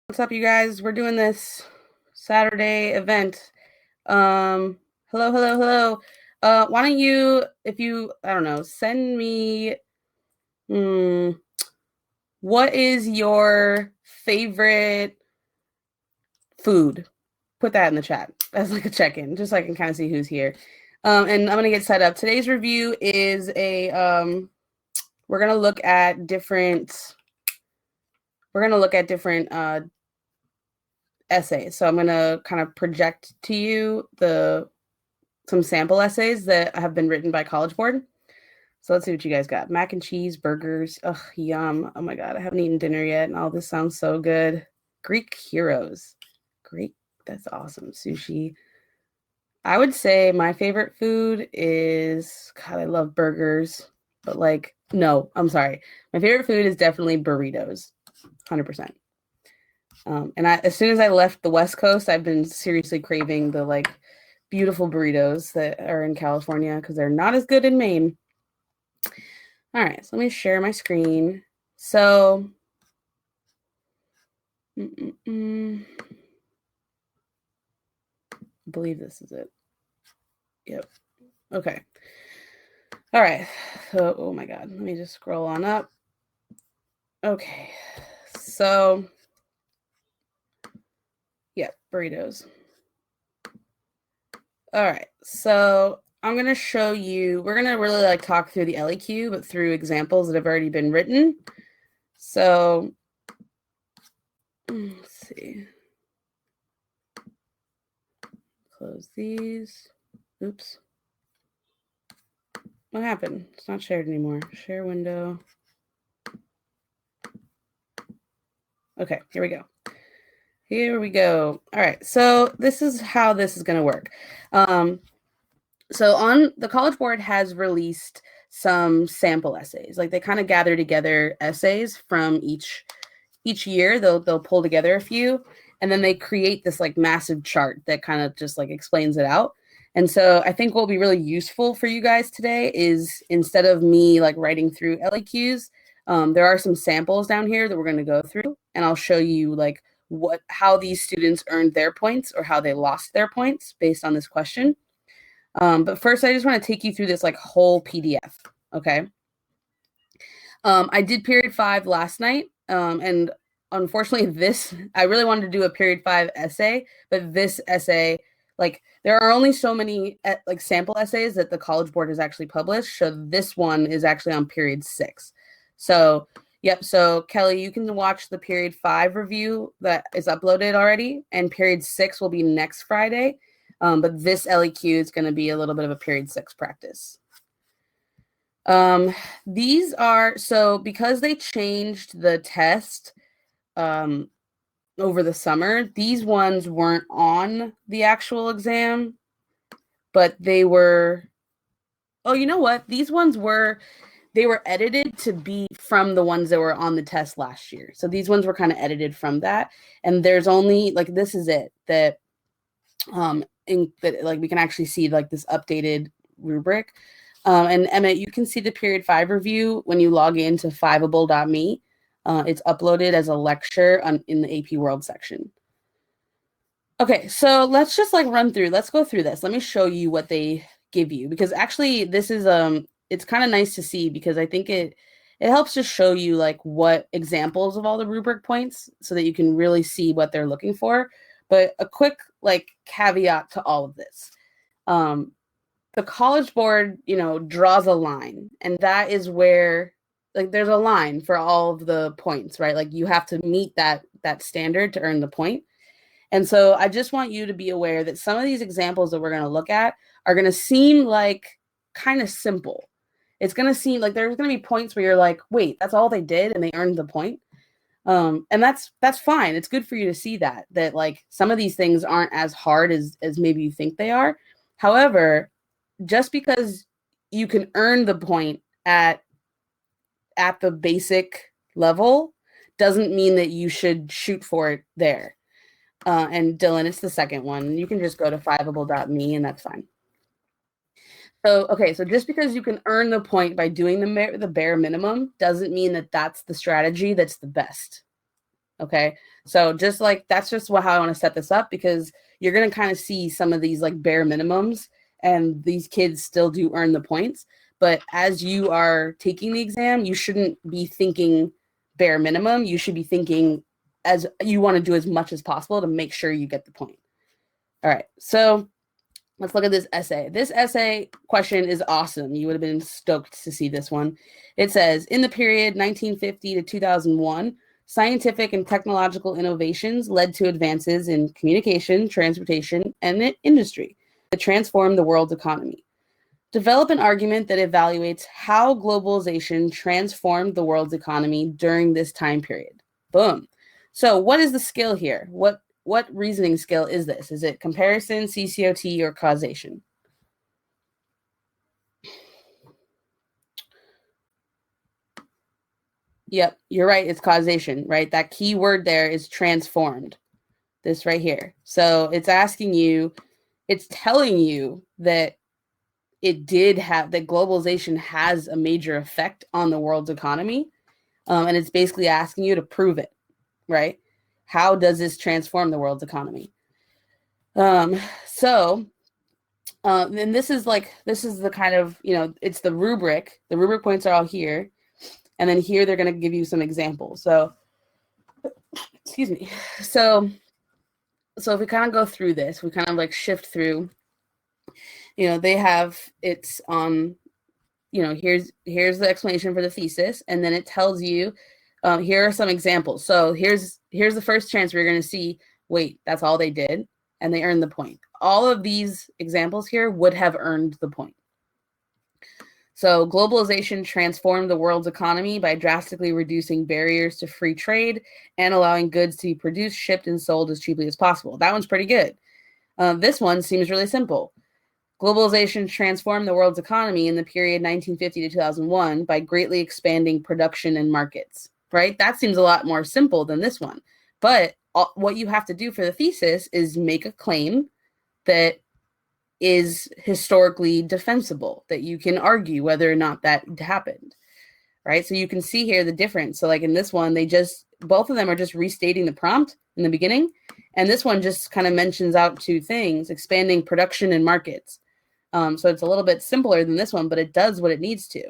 What's up, you guys? We're doing this Saturday event. Hello, hello, hello. Why don't you, if you, I don't know, send me, what is your favorite food? Put that in the chat as like a check-in, just so I can kind of see who's here. And I'm gonna get set up. Today's review is we're gonna look at different essays. So I'm gonna kind of project to you some sample essays that have been written by College Board. So let's see what you guys got. Mac and cheese, burgers. Ugh, yum. Oh my God, I haven't eaten dinner yet, and all this sounds so good. Greek heroes. Greek, that's awesome. Sushi. I would say my favorite food is, God, I love burgers, but no, I'm sorry. My favorite food is definitely burritos, 100%. And as soon as I left the West Coast, I've been seriously craving the beautiful burritos that are in California because they're not as good in Maine. All right, so let me share my screen. So, I believe this is it. Yep. Okay. All right. So, oh my God, let me just scroll on up. Okay. So, yeah, burritos. All right. So I'm going to show you, we're going to really talk through the LEQ, but through examples that have already been written. So let's see. Close these. Oops. What happened? It's not shared anymore. Share window. Okay, here we go. Here we go. All right, so this is how this is going to work. So on the College Board has released some sample essays. Like they kind of gather together essays from each year. They'll pull together a few, and then they create this massive chart that kind of just explains it out. And so I think what will be really useful for you guys today is, instead of me writing through LEQs, there are some samples down here that we're going to go through, and I'll show you how these students earned their points or how they lost their points based on this question. But first, I just want to take you through this whole PDF. Okay. I did period 5 last night, and unfortunately, I really wanted to do a period 5 essay, but this essay, there are only so many sample essays that the College Board has actually published. So this one is actually on period 6. So, yep. So Kelly, you can watch the period 5 review that is uploaded already, and period 6 will be next Friday. But this LEQ is going to be a little bit of a period 6 practice. These are, so because they changed the test over the summer, these ones weren't on the actual exam, but they were, oh, you know what? These ones they were edited to be from the ones that were on the test last year. So these ones were kind of edited from that. And there's only, this is it, that, we can actually see this updated rubric. And Emmett, you can see the period 5 review when you log into fiveable.me. It's uploaded as a lecture in the AP World section. Okay, so let's just run through. Let's go through this. Let me show you what they give you, because actually this is it's kind of nice to see, because I think it helps to show you what examples of all the rubric points, so that you can really see what they're looking for. But a quick caveat to all of this. The College Board, draws a line, and that is where there's a line for all of the points, right? You have to meet that standard to earn the point. And so I just want you to be aware that some of these examples that we're going to look at are going to seem kind of simple. It's going to seem there's going to be points where you're wait, that's all they did and they earned the point. And that's fine. It's good for you to see that some of these things aren't as hard as maybe you think they are. However, just because you can earn the point at the basic level doesn't mean that you should shoot for it there. And Dylan, it's the second one. You can just go to fiveable.me, and that's fine. So, okay, so just because you can earn the point by doing the bare minimum doesn't mean that that's the strategy that's the best. Okay, so just like that's just how I want to set this up, because you're going to kind of see some of these like bare minimums, and these kids still do earn the points. But as you are taking the exam, you shouldn't be thinking bare minimum. You should be thinking as you want to do as much as possible to make sure you get the point. All right, so let's look at this essay. This essay question is awesome. You would have been stoked to see this one. It says, in the period 1950 to 2001, scientific and technological innovations led to advances in communication, transportation, and industry that transformed the world's economy. Develop an argument that evaluates how globalization transformed the world's economy during this time period. Boom. So what is the skill here? What reasoning skill is this? Is it comparison, CCOT, or causation? Yep, you're right. It's causation, right? That key word there is transformed. This right here. So it's asking you, it's telling you that that globalization has a major effect on the world's economy. And it's basically asking you to prove it, right? How does this transform the world's economy? And this is the kind of, it's the rubric. The rubric points are all here. And then here they're going to give you some examples. So, excuse me. So if we kind of go through this, we kind of like shift through, they have, it's on, here's the explanation for the thesis. And then it tells you, here are some examples. So here's the first chance we're going to see, wait, that's all they did. And they earned the point. All of these examples here would have earned the point. So globalization transformed the world's economy by drastically reducing barriers to free trade and allowing goods to be produced, shipped, and sold as cheaply as possible. That one's pretty good. This one seems really simple. Globalization transformed the world's economy in the period 1950 to 2001 by greatly expanding production and markets, right? That seems a lot more simple than this one. But what you have to do for the thesis is make a claim that is historically defensible, that you can argue whether or not that happened, right? So you can see here the difference. So like in this one, both of them are just restating the prompt in the beginning. And this one just kind of mentions out two things, expanding production and markets. So it's a little bit simpler than this one, but it does what it needs to.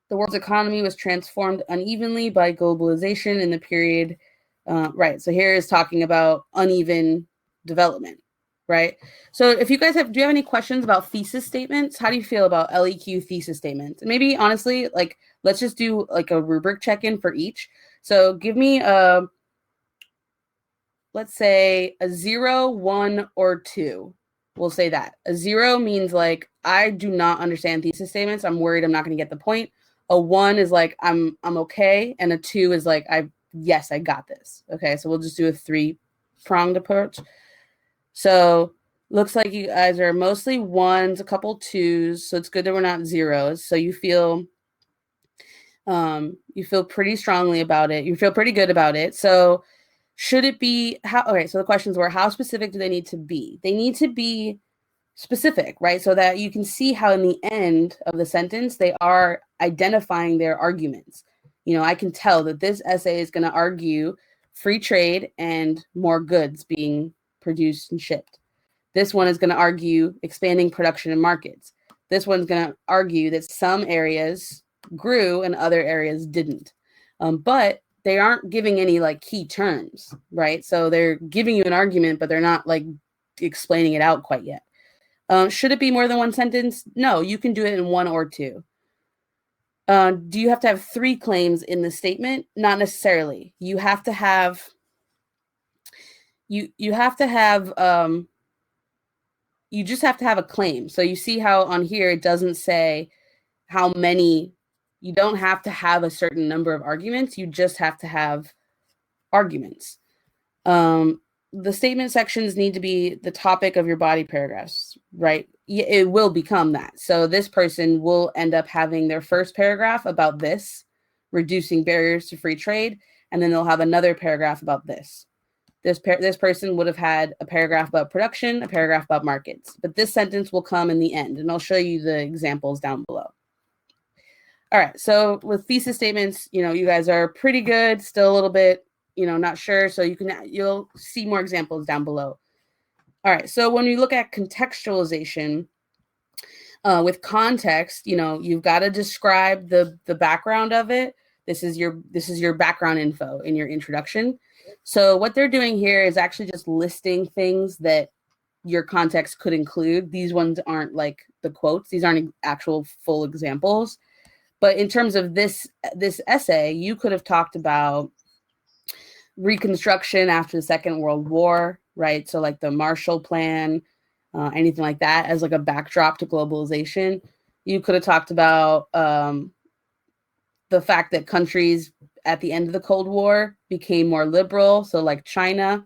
The world's economy was transformed unevenly by globalization in the period, right? So here is talking about uneven development. Right. So if you guys do you have any questions about thesis statements? How do you feel about LEQ thesis statements? And maybe honestly, like, let's just do like a rubric check-in for each. So give me let's say a 0, 1, or 2. We'll say that. A 0 means like, I do not understand thesis statements. I'm worried I'm not going to get the point. A 1 is like, I'm okay. And a 2 is like, yes, I got this. Okay. So we'll just do a 3-pronged approach. So looks like you guys are mostly 1s, a couple 2s. So it's good that we're not 0s. So you feel pretty strongly about it. You feel pretty good about it. So should it be okay, so the questions were, how specific do they need to be? They need to be specific, right? So that you can see how in the end of the sentence, they are identifying their arguments. I can tell that this essay is going to argue free trade and more goods being produced and shipped. This one is going to argue expanding production and markets. This one's going to argue that some areas grew and other areas didn't. But they aren't giving any like key terms, right? So they're giving you an argument, but they're not like explaining it out quite yet. Should it be more than one sentence? No, you can do it in 1 or 2. Do you have to have 3 claims in the statement? Not necessarily. You have to have you just have to have a claim. So you see how on here it doesn't say how many. You don't have to have a certain number of arguments. You just have to have arguments. The statement sections need to be the topic of your body paragraphs, right? It will become that. So this person will end up having their first paragraph about this, reducing barriers to free trade, and then they'll have another paragraph about this. This person would have had a paragraph about production, a paragraph about markets, but this sentence will come in the end, and I'll show you the examples down below. All right, so with thesis statements, you guys are pretty good, still a little bit, not sure. So you'll see more examples down below. All right, so when we look at contextualization, with context, you've got to describe the background of it. This is your background info in your introduction. So what they're doing here is actually just listing things that your context could include. These ones aren't like the quotes. These aren't actual full examples. But in terms of this essay, you could have talked about Reconstruction after the Second World War, right? So like the Marshall Plan, anything like that as like a backdrop to globalization. You could have talked about the fact that countries at the end of the Cold War became more liberal. So like China,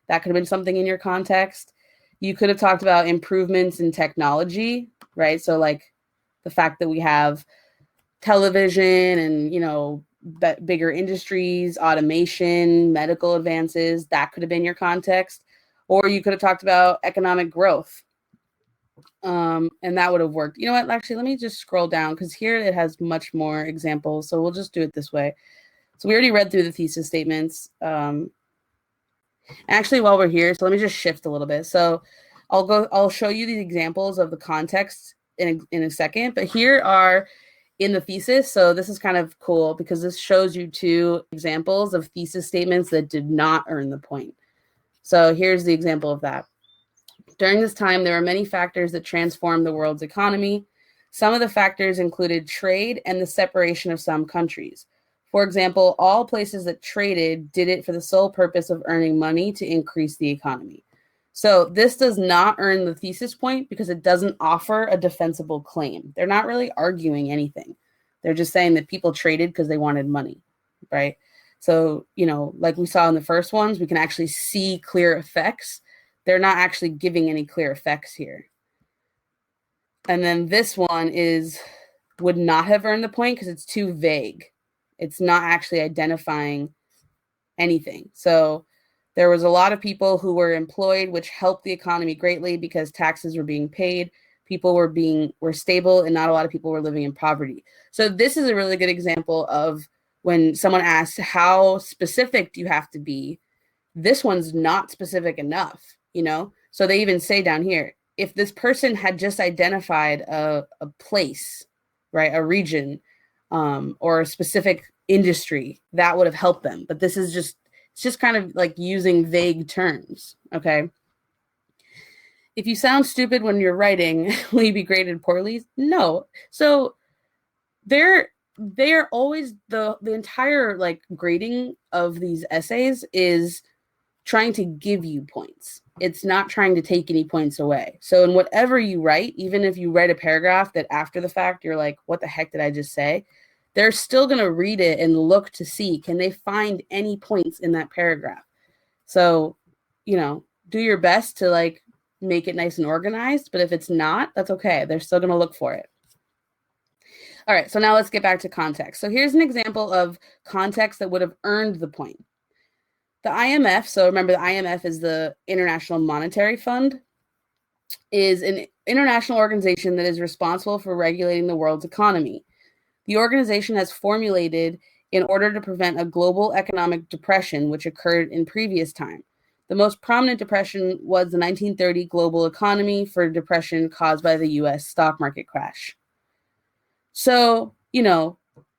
that could have been something in your context. You could have talked about improvements in technology, right? So like the fact that we have television and, bigger industries, automation, medical advances, that could have been your context. Or you could have talked about economic growth. And that would have worked. You know what? Actually, let me just scroll down because here it has much more examples. So we'll just do it this way. So we already read through the thesis statements. Actually, while we're here, so let me just shift a little bit. So I'll show you the examples of the context in a second. But here are in the thesis. So this is kind of cool because this shows you 2 examples of thesis statements that did not earn the point. So here's the example of that. During this time, there were many factors that transformed the world's economy. Some of the factors included trade and the separation of some countries. For example, all places that traded did it for the sole purpose of earning money to increase the economy. So this does not earn the thesis point because it doesn't offer a defensible claim. They're not really arguing anything. They're just saying that people traded because they wanted money, right? So, like we saw in the first ones, we can actually see clear effects. They're not actually giving any clear effects here. And then this one would not have earned the point because it's too vague. It's not actually identifying anything. So there was a lot of people who were employed, which helped the economy greatly because taxes were being paid. People were stable, and not a lot of people were living in poverty. So this is a really good example of when someone asks, how specific do you have to be? This one's not specific enough, So they even say down here, if this person had just identified a place, right, a region, or a specific industry, that would have helped them. But this is it's just kind of like using vague terms, okay? If you sound stupid when you're writing, will you be graded poorly? No. So they're always the entire like grading of these essays is trying to give you points. It's not trying to take any points away. So in whatever you write, even if you write a paragraph that after the fact you're like, what the heck did I just say? They're still going to read it and look to see, can they find any points in that paragraph? So, do your best to like make it nice and organized, but if it's not, that's okay. They're still going to look for it. All right, so now let's get back to context. So here's an example of context that would have earned the point. The IMF, so remember the IMF is the International Monetary Fund, is an international organization that is responsible for regulating the world's economy. The organization has formulated in order to prevent a global economic depression, which occurred in previous time. The most prominent depression was the 1930 global economy for depression caused by the US stock market crash. So,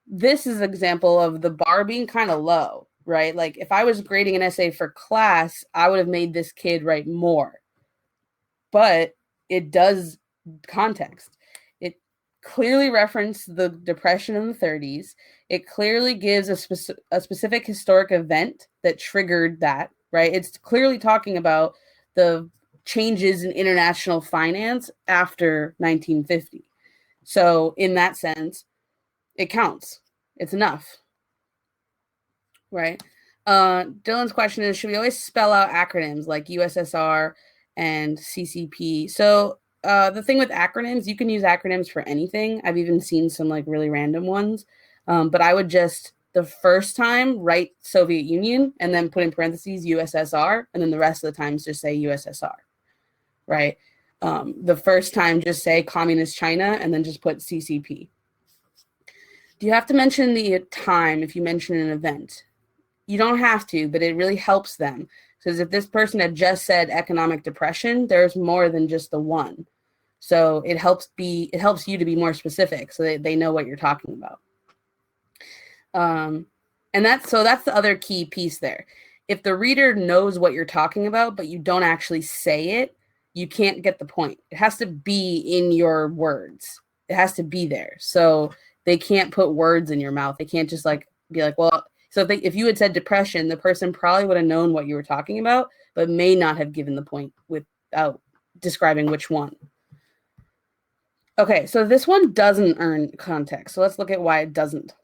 this is an example of the bar being kind of low, right? Like if I was grading an essay for class, I would have made this kid write more. But it does context. It clearly referenced the depression in the 30s. It clearly gives a specific historic event that triggered that, right? It's clearly talking about the changes in international finance after 1950. So in that sense, it counts. It's enough, right? Dylan's question is, should we always spell out acronyms like USSR and CCP? So the thing with acronyms, you can use acronyms for anything. I've even seen some like really random ones. But I would just, the first time, write Soviet Union and then put in parentheses USSR. And then the rest of the times just say USSR, right? The first time just say Communist China and then just put CCP. Do you have to mention the time if you mention an event? You don't have to, but it really helps them. Because if this person had just said economic depression, there's more than just the one. So it helps you to be more specific so that they know what you're talking about. And that's the other key piece there. If the reader knows what you're talking about, but you don't actually say it, you can't get the point. It has to be in your words. It has to be there. So they can't put words in your mouth. They can't just like be like, well, so if you had said depression, the person probably would have known what you were talking about, but may not have given the point without describing which one. Okay, so this one doesn't earn context. So let's look at why it doesn't.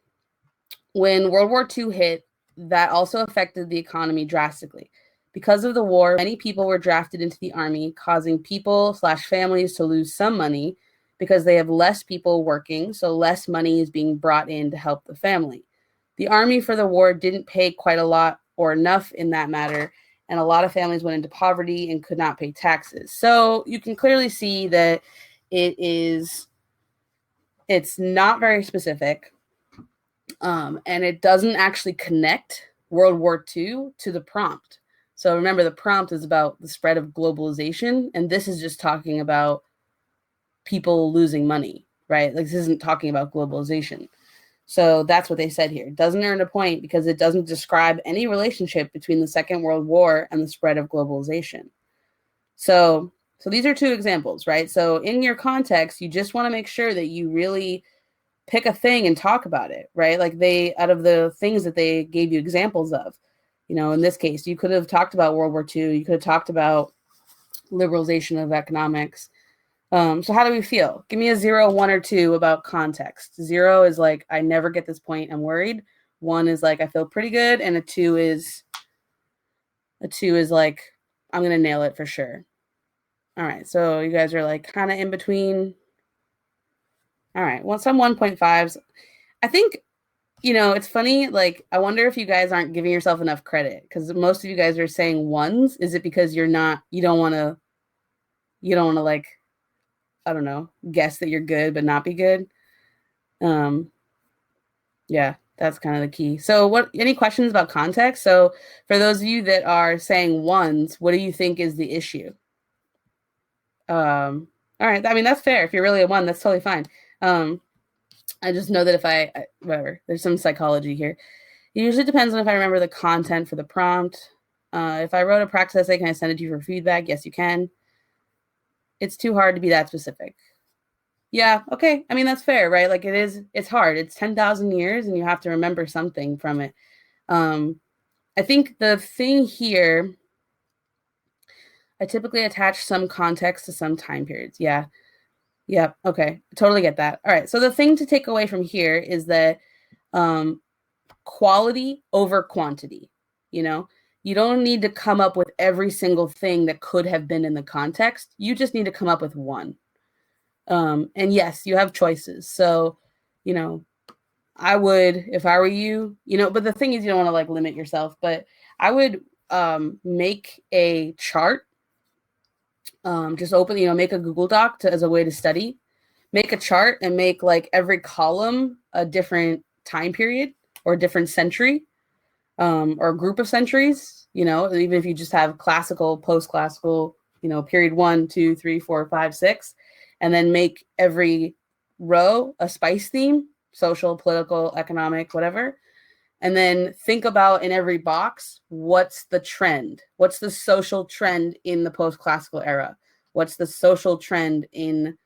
When World War II hit, that also affected the economy drastically. Because of the war, many people were drafted into the army, causing people/families to lose some money because they have less people working, so less money is being brought in to help the family. The army for the war didn't pay quite a lot or enough in that matter, and a lot of families went into poverty and could not pay taxes. So you can clearly see that it's not very specific, and it doesn't actually connect World War II to the prompt. So remember, the prompt is about the spread of globalization, and this is just talking about people losing money, right? Like, this isn't talking about globalization. So that's what they said here. It doesn't earn a point because it doesn't describe any relationship between the Second World War and the spread of globalization. So these are two examples, right? So in your context, you just want to make sure that you really pick a thing and talk about it, right? Like, out of the things that they gave you examples of, in this case, you could have talked about World War II. You could have talked about liberalization of economics. So how do we feel? Give me a 0, 1, or 2 about context. 0 is like, I never get this point, I'm worried. 1 is like, I feel pretty good. And a 2 is like, I'm going to nail it for sure. All right. So you guys are like kind of in between. All right. Well, some 1.5s. I think, it's funny. Like, I wonder if you guys aren't giving yourself enough credit, because most of you guys are saying 1s. Is it because you don't want to like, I don't know, guess that you're good, but not be good? Yeah, that's kind of the key. So any questions about context? So for those of you that are saying 1s, what do you think is the issue? All right. I mean, that's fair. If you're really a 1, that's totally fine. I just know that if whatever, there's some psychology here. It usually depends on if I remember the content for the prompt. If I wrote a practice essay, can I send it to you for feedback? Yes, you can. It's too hard to be that specific. Yeah, okay. I mean, that's fair, right? Like, it's hard. It's 10,000 years and you have to remember something from it. I think the thing here, I typically attach some context to some time periods. Yeah. Yep. Okay. Totally get that. All right. So the thing to take away from here is that quality over quantity. You don't need to come up with every single thing that could have been in the context. You just need to come up with one. And yes, you have choices. So, I would, if I were you, but the thing is, you don't want to like limit yourself, but I would make a chart. Just open, make a Google Doc as a way to study. Make a chart and make like every column a different time period or a different century, or a group of centuries, even if you just have classical, post-classical, period 1, 2, 3, 4, 5, 6, and then make every row a spice theme, social, political, economic, whatever. And then think about in every box, what's the trend? What's the social trend in the post-classical era? What's the social trend in,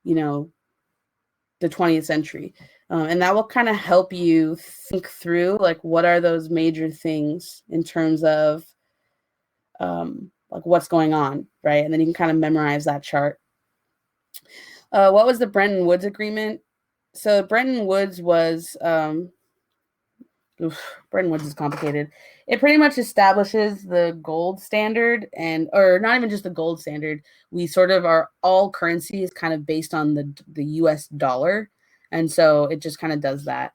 the 20th century? And that will kind of help you think through, like, what are those major things in terms of like what's going on, right? And then you can kind of memorize that chart. What was the Bretton Woods Agreement? So Bretton Woods was, Bretton Woods is complicated. It pretty much establishes the gold standard, or not even just the gold standard. We sort of all currency is kind of based on the US dollar. And so it just kind of does that.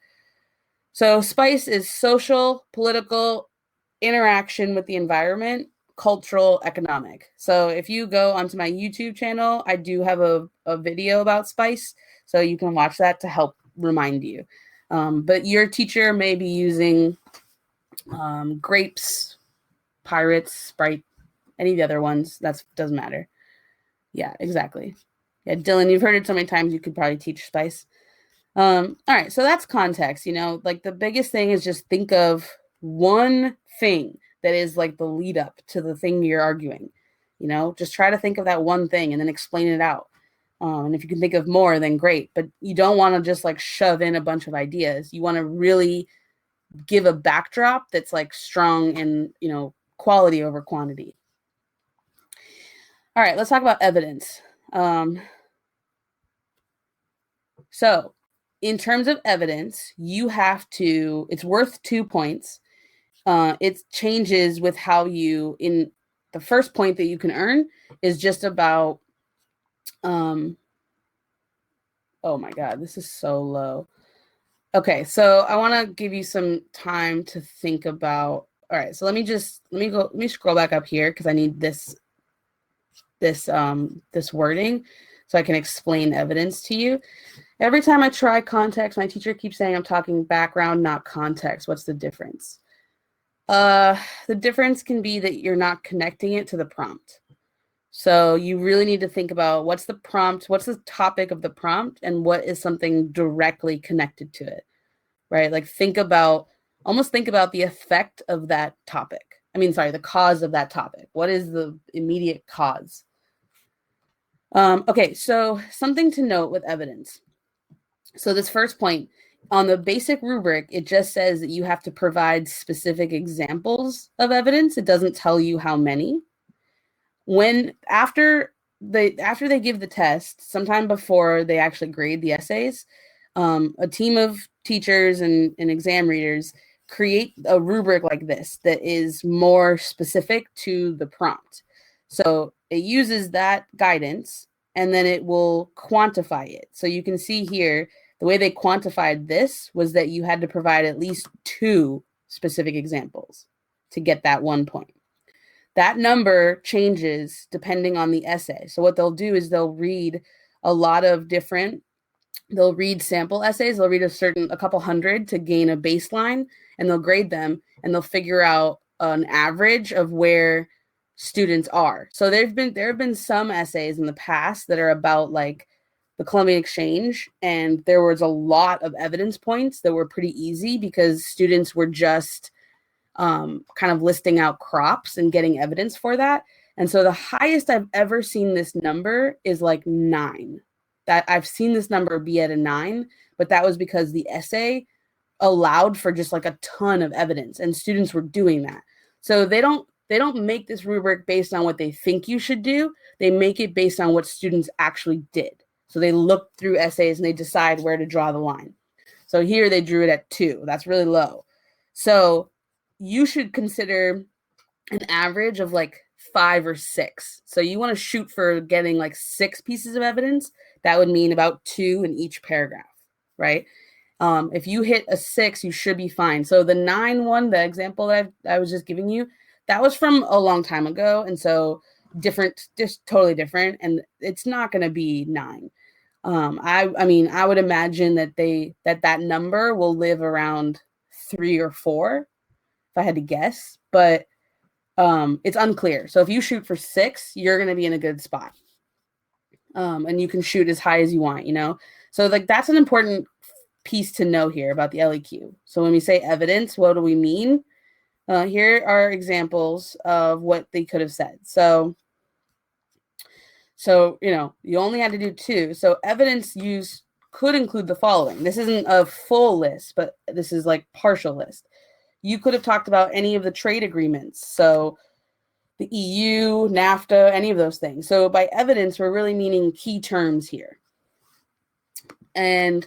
So SPICE is social, political, interaction with the environment, cultural, economic. So if you go onto my YouTube channel, I do have a video about SPICE. So you can watch that to help remind you. But your teacher may be using grapes, pirates, Sprite, any of the other ones. That doesn't matter. Yeah, exactly. Yeah, Dylan, you've heard it so many times, you could probably teach spice. All right, so that's context. Like the biggest thing is just think of one thing that is like the lead up to the thing you're arguing. Just try to think of that one thing and then explain it out. And if you can think of more, then great. But you don't want to just like shove in a bunch of ideas. You want to really give a backdrop that's like strong and, quality over quantity. All right, let's talk about evidence. So in terms of evidence, it's worth 2 points. It changes with how in the first point that you can earn is just about, oh my God, this is so low. Okay, so I want to give you some time to think about, all right, so let me scroll back up here because I need this wording so I can explain evidence to you. Every time I try context, my teacher keeps saying I'm talking background, not context. What's the difference? The difference can be that you're not connecting it to the prompt. So you really need to think about what's the prompt, what's the topic of the prompt, and what is something directly connected to it, right? Like almost think about the effect of that topic. The cause of that topic. What is the immediate cause? Okay, so something to note with evidence. So this first point, on the basic rubric, it just says that you have to provide specific examples of evidence. It doesn't tell you how many. After they give the test, sometime before they actually grade the essays, a team of teachers and exam readers create a rubric like this that is more specific to the prompt. So it uses that guidance and then it will quantify it. So you can see here, the way they quantified this was that you had to provide at least 2 specific examples to get that 1 point. That number changes depending on the essay. So what they'll do is they'll read sample essays. They'll read a couple hundred to gain a baseline, and they'll grade them, and they'll figure out an average of where students are. So there have been some essays in the past that are about like the Columbian Exchange, and there was a lot of evidence points that were pretty easy because students were just kind of listing out crops and getting evidence for that. And so the highest I've ever seen this number is like 9. That I've seen this number be at a 9, but that was because the essay allowed for just like a ton of evidence and students were doing that. So they don't make this rubric based on what they think you should do. They make it based on what students actually did. So they look through essays and they decide where to draw the line. So here they drew it at 2. That's really low. So you should consider an average of like 5 or 6. So you want to shoot for getting like 6 pieces of evidence. That would mean about 2 in each paragraph, right? If you hit a 6, you should be fine. So the 9 one, the example that I was just giving you, that was from a long time ago. And so just totally different. And it's not going to be 9. I would imagine that number will live around 3 or 4, if I had to guess, but it's unclear. So if you shoot for 6, you're going to be in a good spot. And you can shoot as high as you want, So like that's an important piece to know here about the LEQ. So when we say evidence, what do we mean? Here are examples of what they could have said. So you only had to do 2. So evidence use could include the following. This isn't a full list, but this is like partial list. You could have talked about any of the trade agreements. So the EU, NAFTA, any of those things. So by evidence, we're really meaning key terms here. And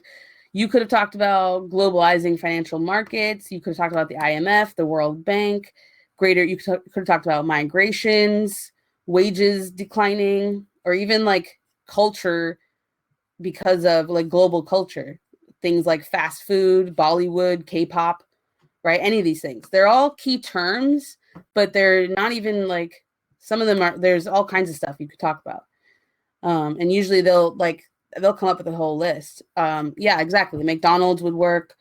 you could have talked about globalizing financial markets. You could have talked about the IMF, the World Bank. You could have talked about migrations, wages declining, or even like culture because of like global culture. Things like fast food, Bollywood, K-pop, right? Any of these things. They're all key terms, but they're not even like, some of them there's all kinds of stuff you could talk about. And usually they'll come up with a whole list. Yeah, exactly. McDonald's would work.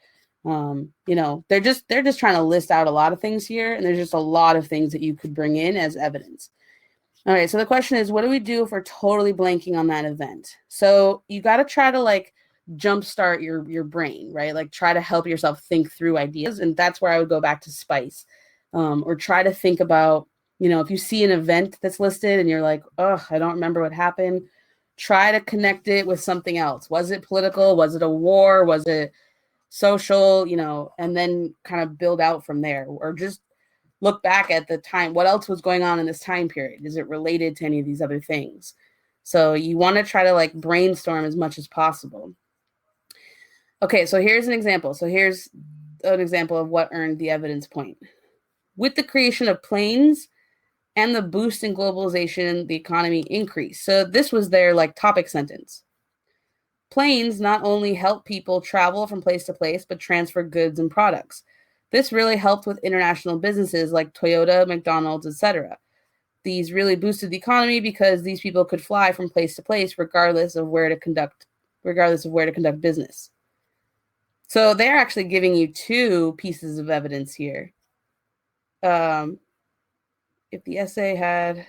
You know, they're just trying to list out a lot of things here, and there's just a lot of things that you could bring in as evidence. All right, so the question is, what do we do if we're totally blanking on that event? So you got to try to like jumpstart your brain, right? Like try to help yourself think through ideas, and that's where I would go back to SPICE, or try to think about, you know, if you see an event that's listed and you're like, oh, I don't remember what happened, try to connect it with something else. Was it political? Was it a war? Was it social? You know, and then kind of build out from there, or just look back at the time. What else was going on in this time period? Is it related to any of these other things? So you want to try to like brainstorm as much as possible. Okay, so here's an example. So here's an example of what earned the evidence point. With the creation of planes and the boost in globalization, the economy increased. So this was their like topic sentence. Planes not only help people travel from place to place, but transfer goods and products. This really helped with international businesses like Toyota, McDonald's, etc. These really boosted the economy because these people could fly from place to place regardless of where to conduct business. So they're actually giving you two pieces of evidence here. If the essay had,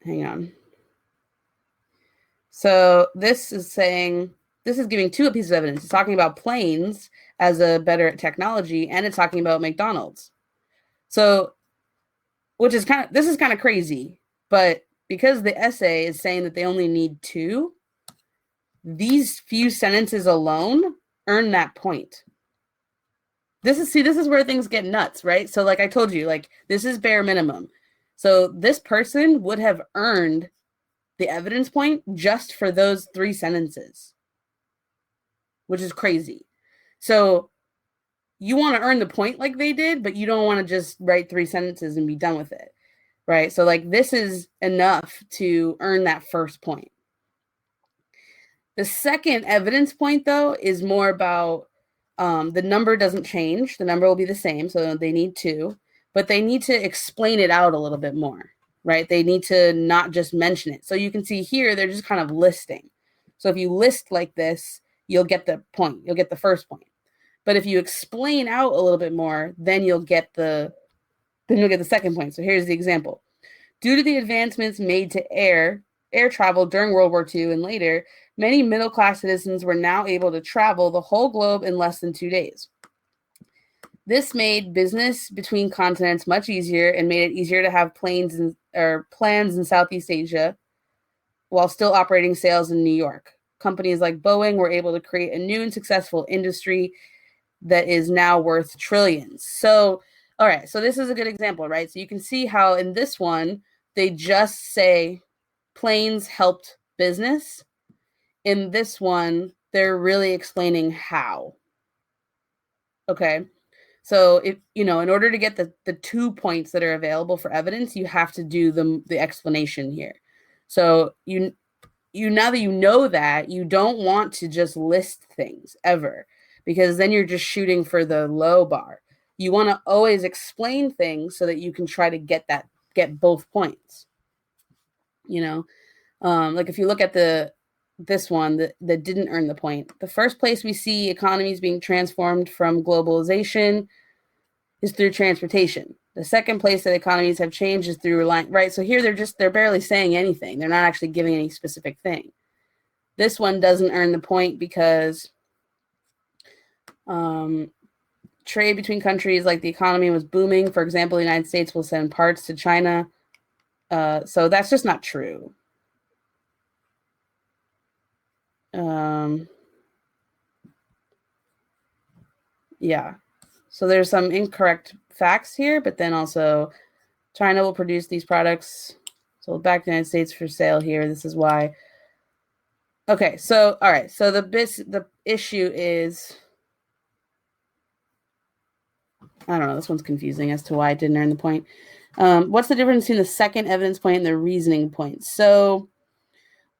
hang on. So this is giving two pieces of evidence. It's talking about planes as a better technology, and it's talking about McDonald's. So, this is kind of crazy, but because the essay is saying that they only need two, these few sentences alone earn that point. This is where things get nuts, right? So like I told you, like this is bare minimum. So this person would have earned the evidence point just for those three sentences, which is crazy. So you want to earn the point like they did, but you don't want to just write three sentences and be done with it, right? So like this is enough to earn that first point. The second evidence point, though, is more about the number doesn't change. The number will be the same, so they need two, but they need to explain it out a little bit more, right? They need to not just mention it. So you can see here, they're just kind of listing. So if you list like this, you'll get the point. You'll get the first point. But if you explain out a little bit more, then you'll get the second point. So here's the example. Due to the advancements made to air travel during World War II and later, many middle-class citizens were now able to travel the whole globe in less than 2 days. This made business between continents much easier and made it easier to have plans in Southeast Asia while still operating sales in New York. Companies like Boeing were able to create a new and successful industry that is now worth trillions. So, all right, so this is a good example, right? So you can see how in this one, they just say planes helped business. In this one, they're really explaining how. Okay. So if in order to get the 2 points that are available for evidence, you have to do the explanation here. So you now that you know that, you don't want to just list things ever, because then you're just shooting for the low bar. You want to always explain things so that you can try to get both points. Like if you look at this one that didn't earn the point, the first place we see economies being transformed from globalization is through transportation. The second place that economies have changed is through reliance, right? So here they're barely saying anything. They're not actually giving any specific thing. This one doesn't earn the point because trade between countries, like the economy was booming. For example, the United States will send parts to China. So that's just not true. Yeah. So there's some incorrect facts here, but then also China will produce these products sold back to the United States for sale here. This is why. Okay, so all right. So the issue is, I don't know, this one's confusing as to why it didn't earn the point. What's the difference between the second evidence point and the reasoning points? So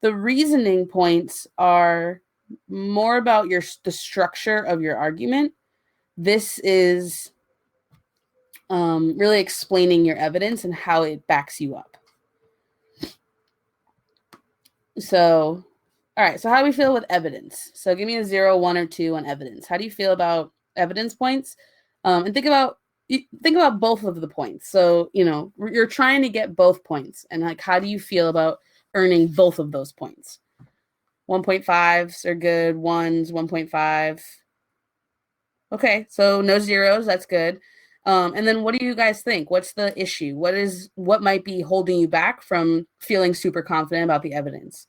the reasoning points are more about the structure of your argument. This is really explaining your evidence and how it backs you up. So All right, so how do we feel with evidence? So give me a 0, 1, or 2 on evidence. How do you feel about evidence points? And think about both of the points. So, you're trying to get both points. And like, how do you feel about earning both of those points? 1.5s are good, 1s, 1.5. Okay, so no zeros, that's good. And then what do you guys think? What's the issue? What might be holding you back from feeling super confident about the evidence?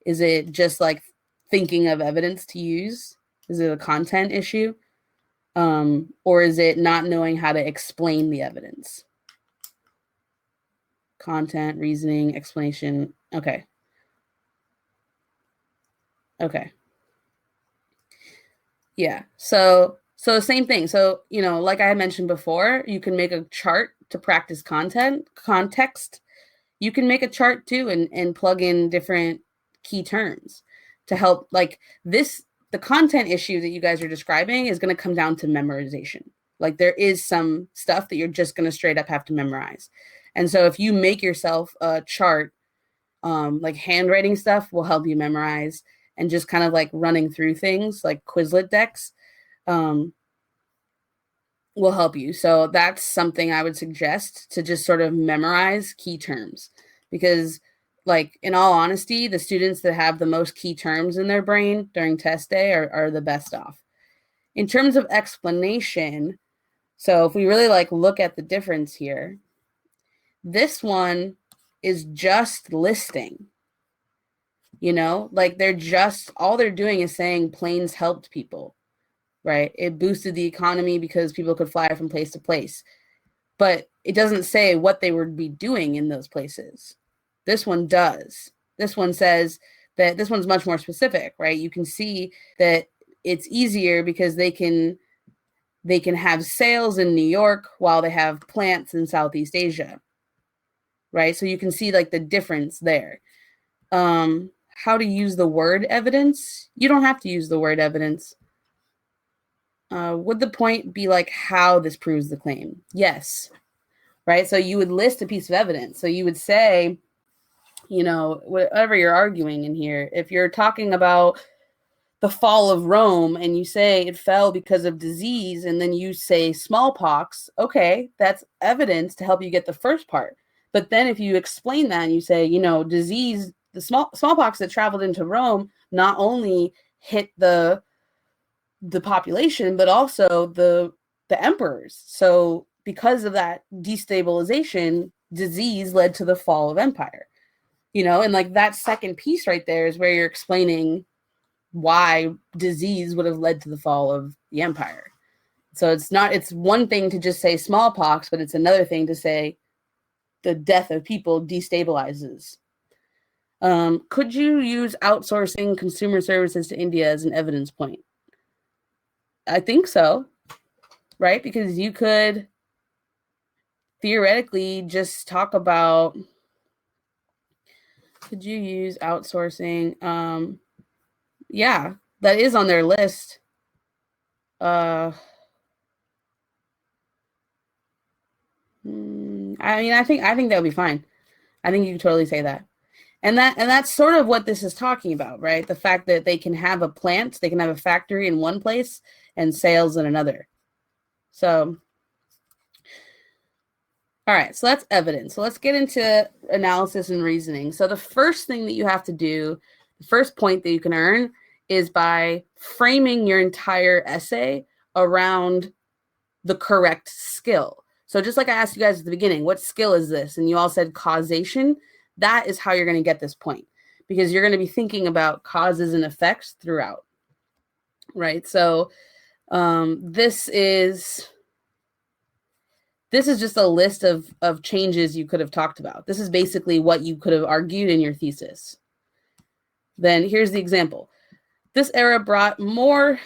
Is it just like thinking of evidence to use? Is it a content issue? Or is it not knowing how to explain the evidence? Content, reasoning, explanation. Okay. Yeah. So same thing. So, like I had mentioned before, you can make a chart to practice context. You can make a chart too and plug in different key terms to help. Like the content issue that you guys are describing is going to come down to memorization. Like there is some stuff that you're just going to straight up have to memorize. And so if you make yourself a chart, like handwriting stuff will help you memorize, and just kind of like running through things like Quizlet decks will help you. So that's something I would suggest, to just sort of memorize key terms, because like in all honesty, the students that have the most key terms in their brain during test day are the best off. In terms of explanation, so if we really like look at the difference here, this one is just listing. Like all they're doing is saying planes helped people, right? It boosted the economy because people could fly from place to place. But it doesn't say what they would be doing in those places. This one does. This one says that this one's much more specific, right? You can see that it's easier because they can have sales in New York while they have plants in Southeast Asia, right? So you can see like the difference there. How to use the word evidence? You don't have to use the word evidence. Would the point be like how this proves the claim? Yes. Right? So you would list a piece of evidence. So you would say, whatever you're arguing in here, if you're talking about the fall of Rome and you say it fell because of disease, and then you say smallpox, okay, that's evidence to help you get the first part. But then if you explain that and you say, disease, the smallpox that traveled into Rome not only hit the population, but also the emperors. So because of that destabilization, disease led to the fall of empire. And like that second piece right there is where you're explaining why disease would have led to the fall of the empire. So it's one thing to just say smallpox, but it's another thing to say the death of people destabilizes. Could you use outsourcing consumer services to India as an evidence point? I think so, right? Because you could theoretically just talk about, could you use outsourcing? Yeah, that is on their list. I think that would be fine. I think you could totally say that. And that's sort of what this is talking about, right? The fact that they can have a plant, they can have a factory in one place and sales in another. So, all right, so that's evidence. So let's get into analysis and reasoning. So the first thing that you have to do, the first point that you can earn, is by framing your entire essay around the correct skill. So just like I asked you guys at the beginning, what skill is this? And you all said causation. That is how you're going to get this point, because you're going to be thinking about causes and effects throughout, right? So this is just a list of changes you could have talked about. This is basically what you could have argued in your thesis. Then here's the example. This era brought more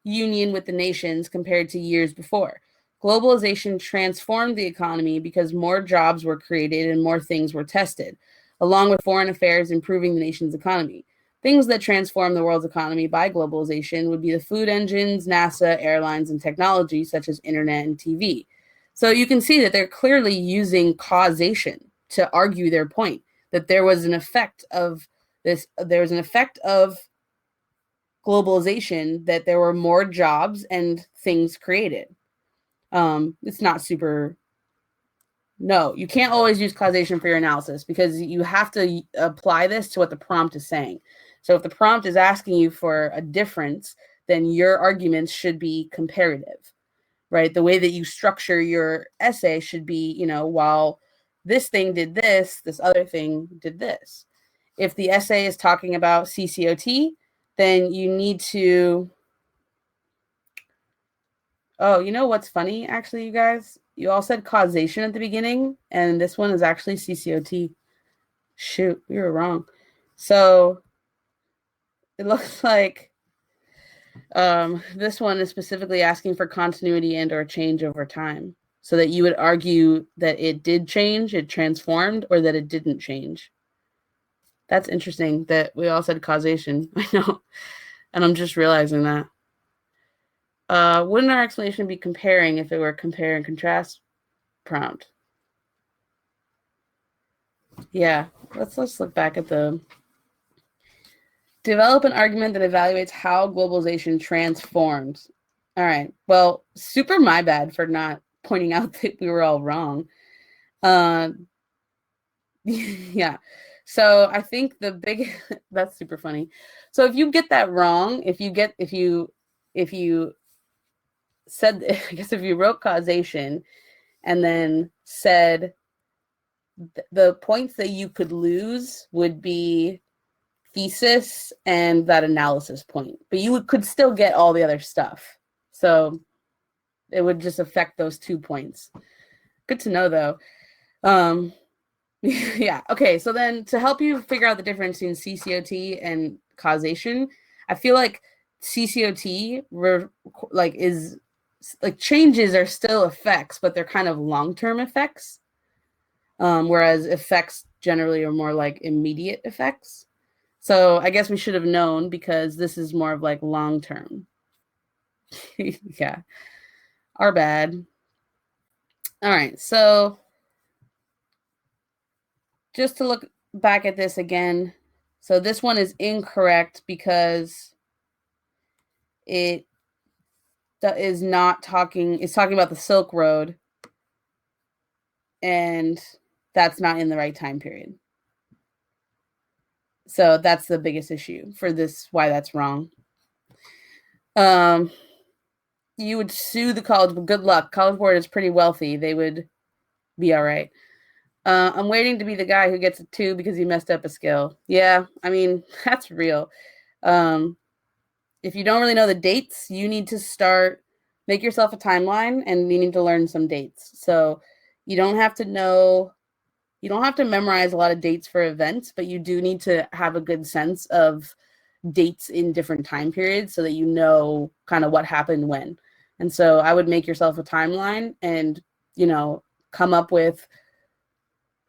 union with the nations compared to years before. Globalization transformed the economy because more jobs were created and more things were tested, along with foreign affairs improving the nation's economy. Things that transform the world's economy by globalization would be the food engines, NASA, airlines, and technology such as internet and TV. So you can see that they're clearly using causation to argue their point, that there was an effect of There was an effect of globalization that there were more jobs and things created. It's not super. No, you can't always use causation for your analysis because you have to apply this to what the prompt is saying. So if the prompt is asking you for a difference, then your arguments should be comparative, right? The way that you structure your essay should be, while this thing did this, this other thing did this. If the essay is talking about CCOT, then you need to. Oh, you know what's funny, actually, you guys? You all said causation at the beginning, and this one is actually CCOT. Shoot, we were wrong. So it looks like this one is specifically asking for continuity and or change over time, so that you would argue that it did change, it transformed, or that it didn't change. That's interesting that we all said causation. I know, and I'm just realizing that. Wouldn't our explanation be comparing if it were compare and contrast prompt? Yeah, let's look back at the develop an argument that evaluates how globalization transforms. All right. Well, super my bad for not pointing out that we were all wrong. Yeah. So I think the big that's super funny. So if you get that wrong, if you said, I guess if you wrote causation and then said the points that you could lose would be thesis and that analysis point, but you could still get all the other stuff. So it would just affect those 2 points. Good to know, though. Yeah. Okay. So then to help you figure out the difference in CCOT and causation, I feel like CCOT is like changes are still effects, but they're kind of long-term effects. Whereas effects generally are more like immediate effects. So I guess we should have known because this is more of like long-term. Yeah. Our bad. All right. So just to look back at this again. So this one is incorrect because it is not talking, it's talking about the Silk Road, and that's not in the right time period. So that's the biggest issue for this, why that's wrong. You would sue the college, but good luck. College Board is pretty wealthy. They would be all right. I'm waiting to be the guy who gets a 2 because he messed up a skill. Yeah, I mean, that's real. If you don't really know the dates, you need to make yourself a timeline, and you need to learn some dates. So you don't have to memorize a lot of dates for events, but you do need to have a good sense of dates in different time periods so that you know kind of what happened when. And so I would make yourself a timeline and, come up with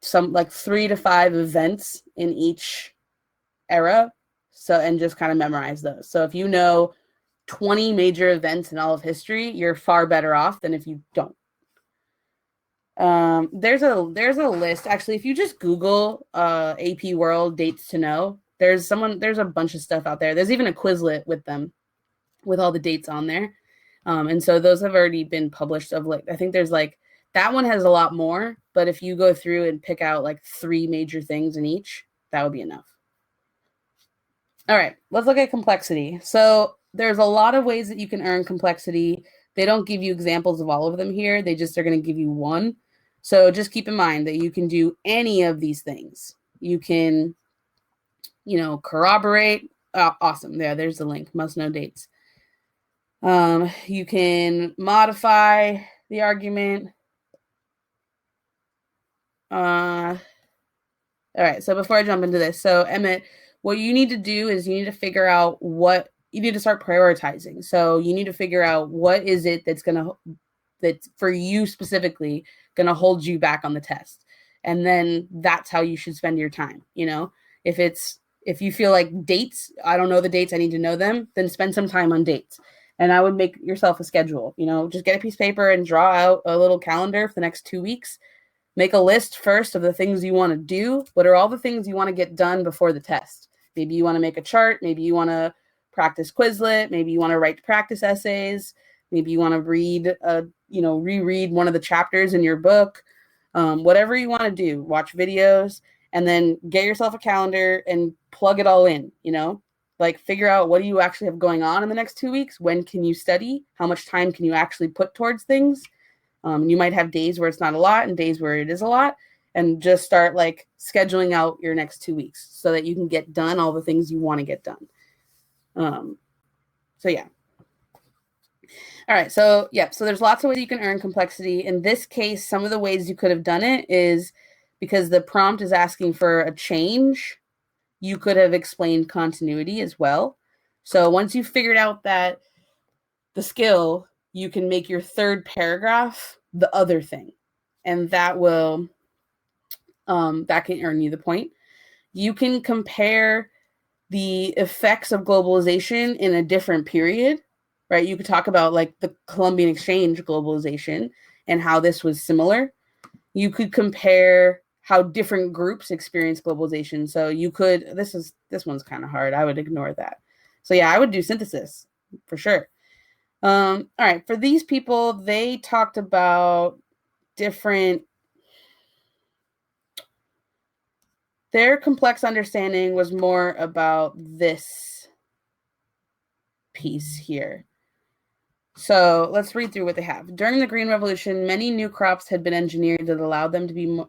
some like 3 to 5 events in each era. So, and just kind of memorize those. So if you know 20 major events in all of history, you're far better off than if you don't. There's a list. Actually, if you just Google AP World dates to know, there's a bunch of stuff out there. There's even a Quizlet with them, with all the dates on there. And so those have already been published of I think there's that one has a lot more, but if you go through and pick out 3 major things in each, that would be enough. All right, let's look at complexity. So there's a lot of ways that you can earn complexity. They don't give you examples of all of them here. They just are going to give you one. So just keep in mind that you can do any of these things. You can, corroborate. Awesome. There's the link. Must know dates. You can modify the argument. All right. So before I jump into this, so Emmett, what you need to do is you need to figure out you need to start prioritizing. So you need to figure out what is it that's for you specifically going to hold you back on the test. And then that's how you should spend your time. If you feel like dates, I don't know the dates, I need to know them, then spend some time on dates. And I would make yourself a schedule, just get a piece of paper and draw out a little calendar for the next 2 weeks. Make a list first of the things you want to do. What are all the things you want to get done before the test? Maybe you want to make a chart. Maybe you want to practice Quizlet. Maybe you want to write practice essays. Maybe you want to read, reread one of the chapters in your book. Whatever you want to do, watch videos, and then get yourself a calendar and plug it all in, like figure out what do you actually have going on in the next 2 weeks? When can you study? How much time can you actually put towards things? You might have days where it's not a lot and days where it is a lot, and just start like scheduling out your next 2 weeks so that you can get done all the things you want to get done. So yeah. All right. So there's lots of ways you can earn complexity. In this case, some of the ways you could have done it is because the prompt is asking for a change, you could have explained continuity as well. So once you figured out that the skill, you can make your third paragraph the other thing. And that will, that can earn you the point. You can compare the effects of globalization in a different period, right? You could talk about like the Columbian Exchange globalization and how this was similar. You could compare how different groups experience globalization. So you could, this one's kind of hard. I would ignore that. So yeah, I would do synthesis for sure. All right, for these people, they talked about their complex understanding was more about this piece here. So let's read through what they have. During the Green Revolution, many new crops had been engineered that allowed them to be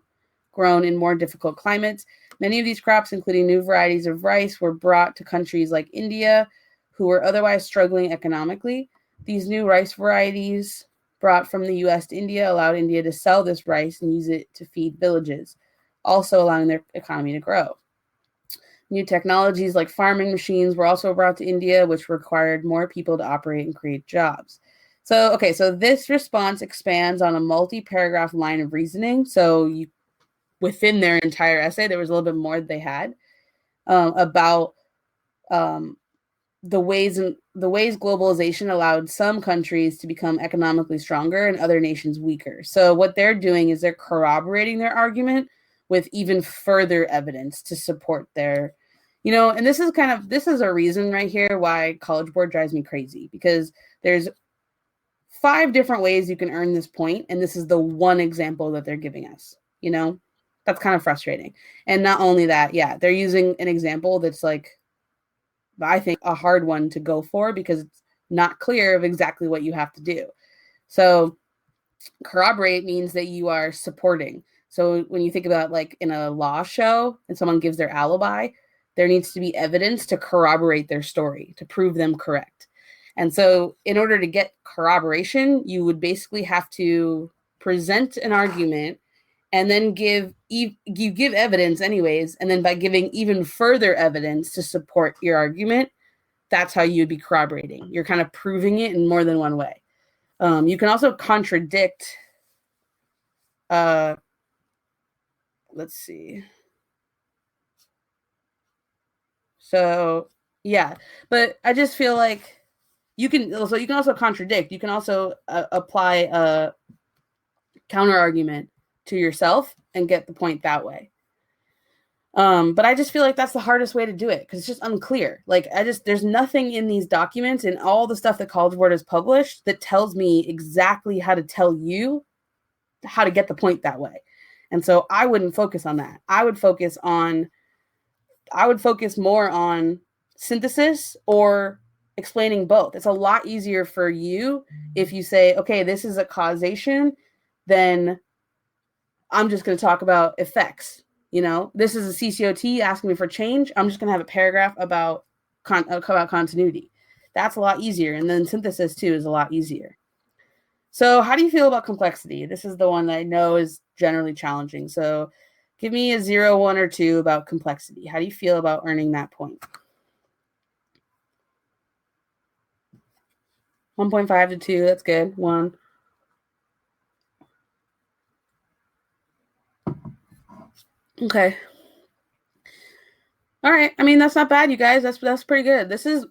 grown in more difficult climates. Many of these crops, including new varieties of rice, were brought to countries like India, who were otherwise struggling economically. These new rice varieties brought from the U.S. to India allowed India to sell this rice and use it to feed villages, also allowing their economy to grow. New technologies like farming machines were also brought to India, which required more people to operate and create jobs. So this response expands on a multi-paragraph line of reasoning. So within their entire essay, there was a little bit more they had about the ways globalization allowed some countries to become economically stronger and other nations weaker. So what they're doing is they're corroborating their argument with even further evidence to support their, and this is a reason right here why College Board drives me crazy, because there's 5 different ways you can earn this point, and this is the one example that they're giving us. That's kind of frustrating. And not only that, they're using an example that's like, I think, a hard one to go for because it's not clear of exactly what you have to do. So corroborate means that you are supporting. So when you think about like in a law show and someone gives their alibi, there needs to be evidence to corroborate their story, to prove them correct. And so in order to get corroboration, you would basically have to present an argument and then you give evidence anyways. And then by giving even further evidence to support your argument, that's how you'd be corroborating. You're kind of proving it in more than one way. You can also contradict. Let's see. So yeah, but I just feel like you can also contradict. You can also apply a counter argument to yourself and get the point that way. But I just feel like that's the hardest way to do it because it's just unclear. Like there's nothing in these documents and all the stuff that College Board has published that tells me exactly how to tell you how to get the point that way. And so I wouldn't focus on that. I would focus more on synthesis or explaining both. It's a lot easier for you if you say, okay, this is a causation, then I'm just going to talk about effects. This is a CCOT asking me for change. I'm just going to have a paragraph about continuity. That's a lot easier. And then synthesis too is a lot easier. So how do you feel about complexity? This is the one that I know is generally challenging. So give me a 0, 1, or 2 about complexity. How do you feel about earning that point? 1.5 to 2, that's good. 1. Okay. All right. I mean, that's not bad, you guys. That's pretty good. This is,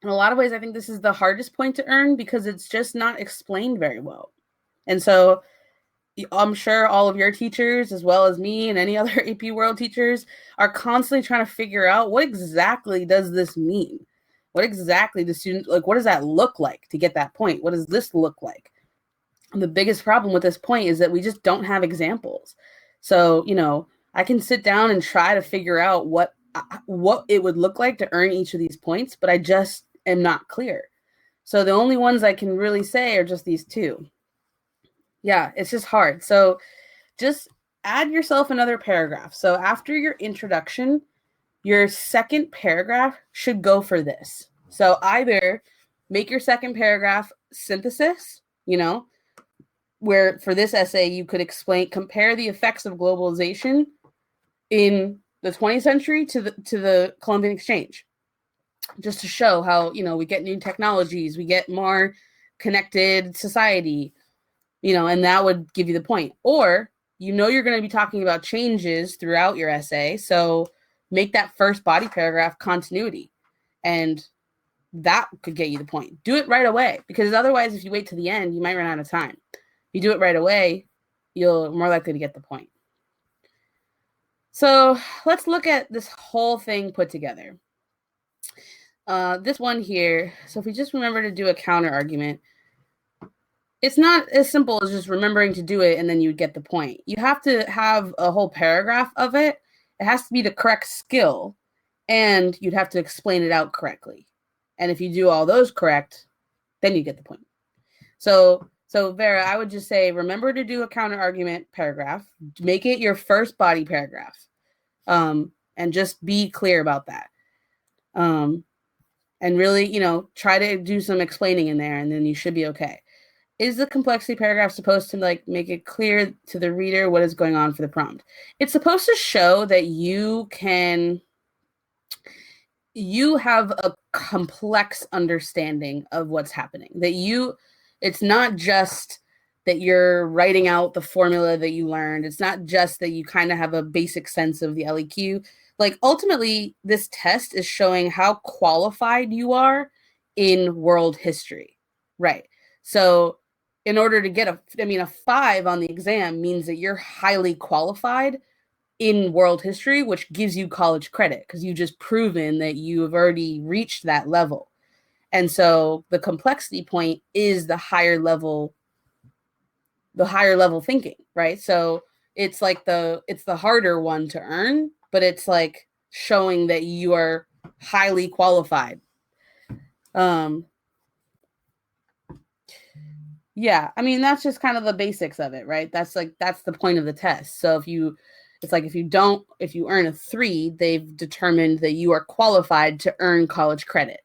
in a lot of ways, I think this is the hardest point to earn because it's just not explained very well. And so I'm sure all of your teachers, as well as me and any other AP World teachers, are constantly trying to figure out what exactly does this mean? What exactly the student, like, what does that look like to get that point? What does this look like? And the biggest problem with this point is that we just don't have examples. So, I can sit down and try to figure out what it would look like to earn each of these points, but I just am not clear. So the only ones I can really say are just these two. Yeah, it's just hard. So just add yourself another paragraph. So after your introduction, your second paragraph should go for this. So either make your second paragraph synthesis, where for this essay you could compare the effects of globalization in the 20th century to the Columbian Exchange, just to show how, we get new technologies, we get more connected society, and that would give you the point. Or, you're going to be talking about changes throughout your essay. So make that first body paragraph continuity, and that could get you the point. Do it right away, because otherwise, if you wait to the end, you might run out of time. If you do it right away, you're more likely to get the point. So let's look at this whole thing put together. This one here, so if we just remember to do a counter argument, it's not as simple as just remembering to do it and then you get the point. You have to have a whole paragraph of it. It has to be the correct skill, and you'd have to explain it out correctly. And if you do all those correct, then you get the point. So Vera, I would just say, remember to do a counter argument paragraph. Make it your first body paragraph. And just be clear about that. And really, try to do some explaining in there, and then you should be okay. Is the complexity paragraph supposed to make it clear to the reader what is going on for the prompt? It's supposed to show that you have a complex understanding of what's happening. It's not just that you're writing out the formula that you learned. It's not just that you kind of have a basic sense of the LEQ. Ultimately, this test is showing how qualified you are in world history, right? So in order to get a 5 on the exam means that you're highly qualified in world history, which gives you college credit because you've just proven that you have already reached that level. And so the complexity point is the higher level thinking, right? So it's it's the harder one to earn, but it's showing that you are highly qualified. Yeah, that's just kind of the basics of it, right? That's the point of the test. So if you earn a 3, they've determined that you are qualified to earn college credit,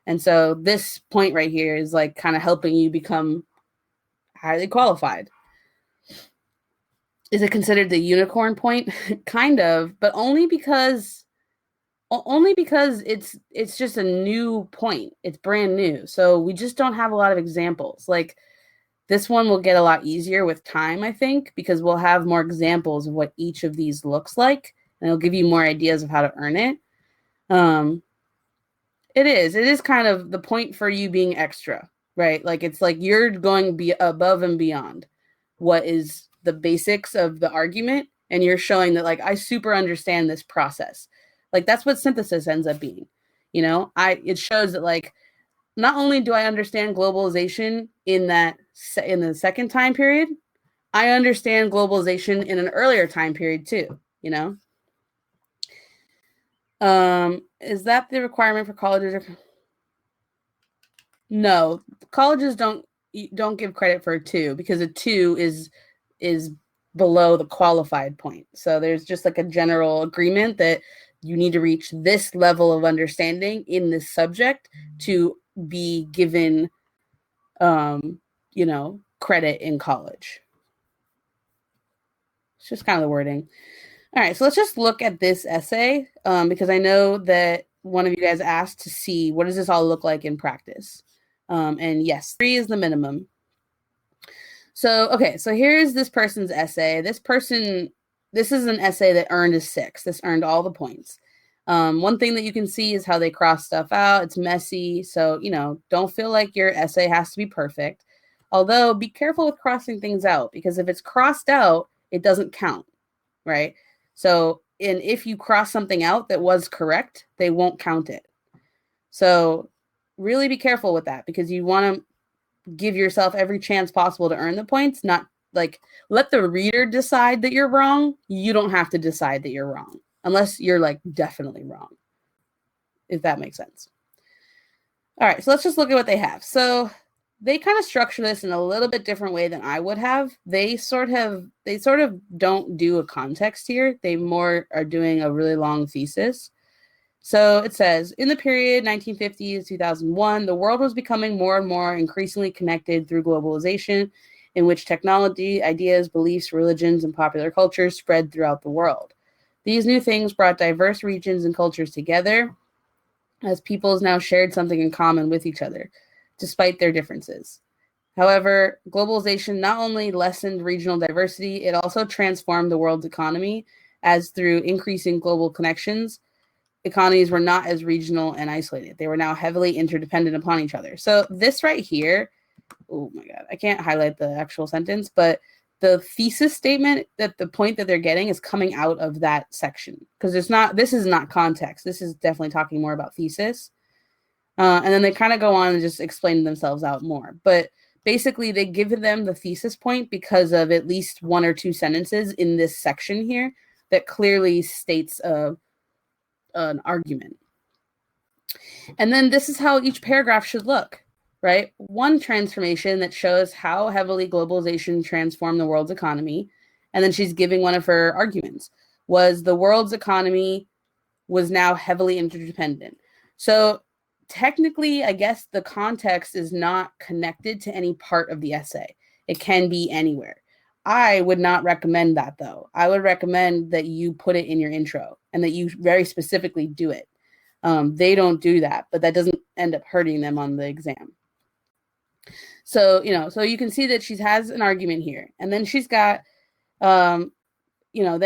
And so this point right here is kind of helping you become highly qualified. Is it considered the unicorn point? Kind of, but only because it's just a new point. It's brand new. So we just don't have a lot of examples. This one will get a lot easier with time, I think, because we'll have more examples of what each of these looks like, and it'll give you more ideas of how to earn it. It is kind of the point for you being extra, right? It's you're going above and beyond what is the basics of the argument, and you're showing that I super understand this process. That's what synthesis ends up being. It shows that not only do I understand globalization in the second time period, I understand globalization in an earlier time period too, Is that the requirement for colleges? No, colleges don't give credit for a 2 because a 2 is below the qualified point. So there's just a general agreement that you need to reach this level of understanding in this subject to be given, credit in college. It's just kind of the wording. All right, so let's just look at this essay because I know that one of you guys asked to see what does this all look like in practice. And yes, 3 is the minimum. So, okay, so here's this person's essay. This is an essay that earned a 6. This earned all the points. One thing that you can see is how they cross stuff out. It's messy. So, don't feel like your essay has to be perfect. Although be careful with crossing things out, because if it's crossed out, it doesn't count, right? So, and if you cross something out that was correct, they won't count it. So really be careful with that, because you want to give yourself every chance possible to earn the points, not like let the reader decide that you're wrong. You don't have to decide that you're wrong unless you're like definitely wrong, if that makes sense. All right, so let's just look at what they have. So they kind of structure this in a little bit different way than I would have. They sort of don't do a context here. They more are doing a really long thesis. So it says, in the period 1950 to 2001, the world was becoming more and more increasingly connected through globalization, in which technology, ideas, beliefs, religions, and popular cultures spread throughout the world. These new things brought diverse regions and cultures together, as peoples now shared something in common with each other, despite their differences. However, globalization not only lessened regional diversity, it also transformed the world's economy, as through increasing global connections, economies were not as regional and isolated. They were now heavily interdependent upon each other. So this right here, oh my God, I can't highlight the actual sentence, but the thesis statement, that the point that they're getting is coming out of that section, because this is not context. This is definitely talking more about thesis. And then they kind of go on and just explain themselves out more. But basically, they give them the thesis point because of at least one or two sentences in this section here that clearly states an argument. And then this is how each paragraph should look, right? One transformation that shows how heavily globalization transformed the world's economy. And then she's giving one of her arguments was the world's economy was now heavily interdependent. So technically, I guess the context is not connected to any part of the essay. It can be anywhere. I would not recommend that, though. I would recommend that you put it in your intro and that you very specifically do it. They don't do that, but that doesn't end up hurting them on the exam. So, so you can see that she has an argument here, and then she's got, then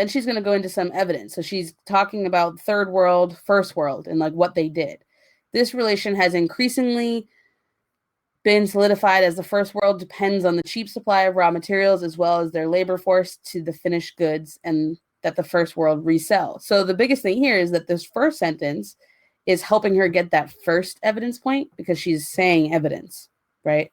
she's going to go into some evidence. So she's talking about third world, first world, and like what they did. This relation has increasingly been solidified as the first world depends on the cheap supply of raw materials as well as their labor force to the finished goods, and that the first world resell. So the biggest thing here is that this first sentence is helping her get that first evidence point, because she's saying evidence, right?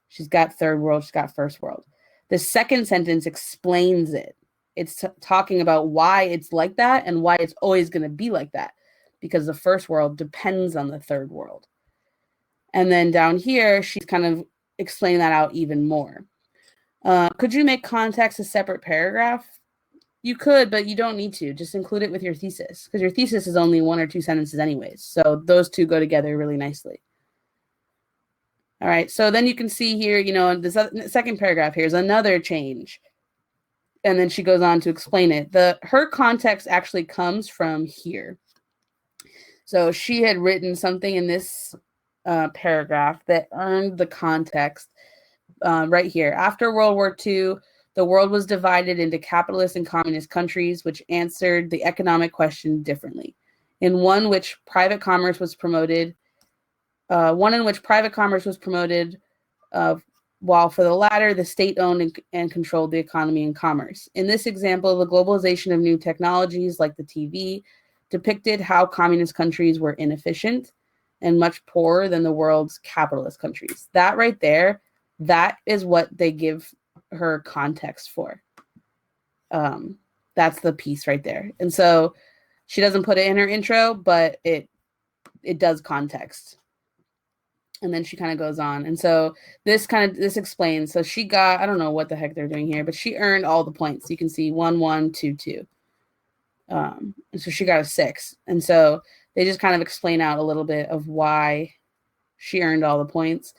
She's got third world, she's got first world. The second sentence explains it. It's talking about why it's like that and why it's always going to be like that, because the first world depends on the third world. And then down here, she's kind of explaining that out even more. Could you make context a separate paragraph? You could, but you don't need to. Just include it with your thesis, because your thesis is only one or two sentences anyways. So those two go together really nicely. All right, so then you can see here, in the second paragraph here is another change. And then she goes on to explain it. Her context actually comes from here. So she had written something in this paragraph that earned the context right here. After World War II, the world was divided into capitalist and communist countries, which answered the economic question differently. In one in which private commerce was promoted, while for the latter, the state owned and controlled the economy and commerce. In this example, the globalization of new technologies like the TV depicted how communist countries were inefficient and much poorer than the world's capitalist countries. That right there, that is what they give her context for. That's the piece right there. And so she doesn't put it in her intro, but it does context. And then she kind of goes on. And so this explains. So she got, I don't know what the heck they're doing here, but she earned all the points. You can see 1, 1, 2, 2. And so she got a 6. And so they just kind of explain out a little bit of why she earned all the points.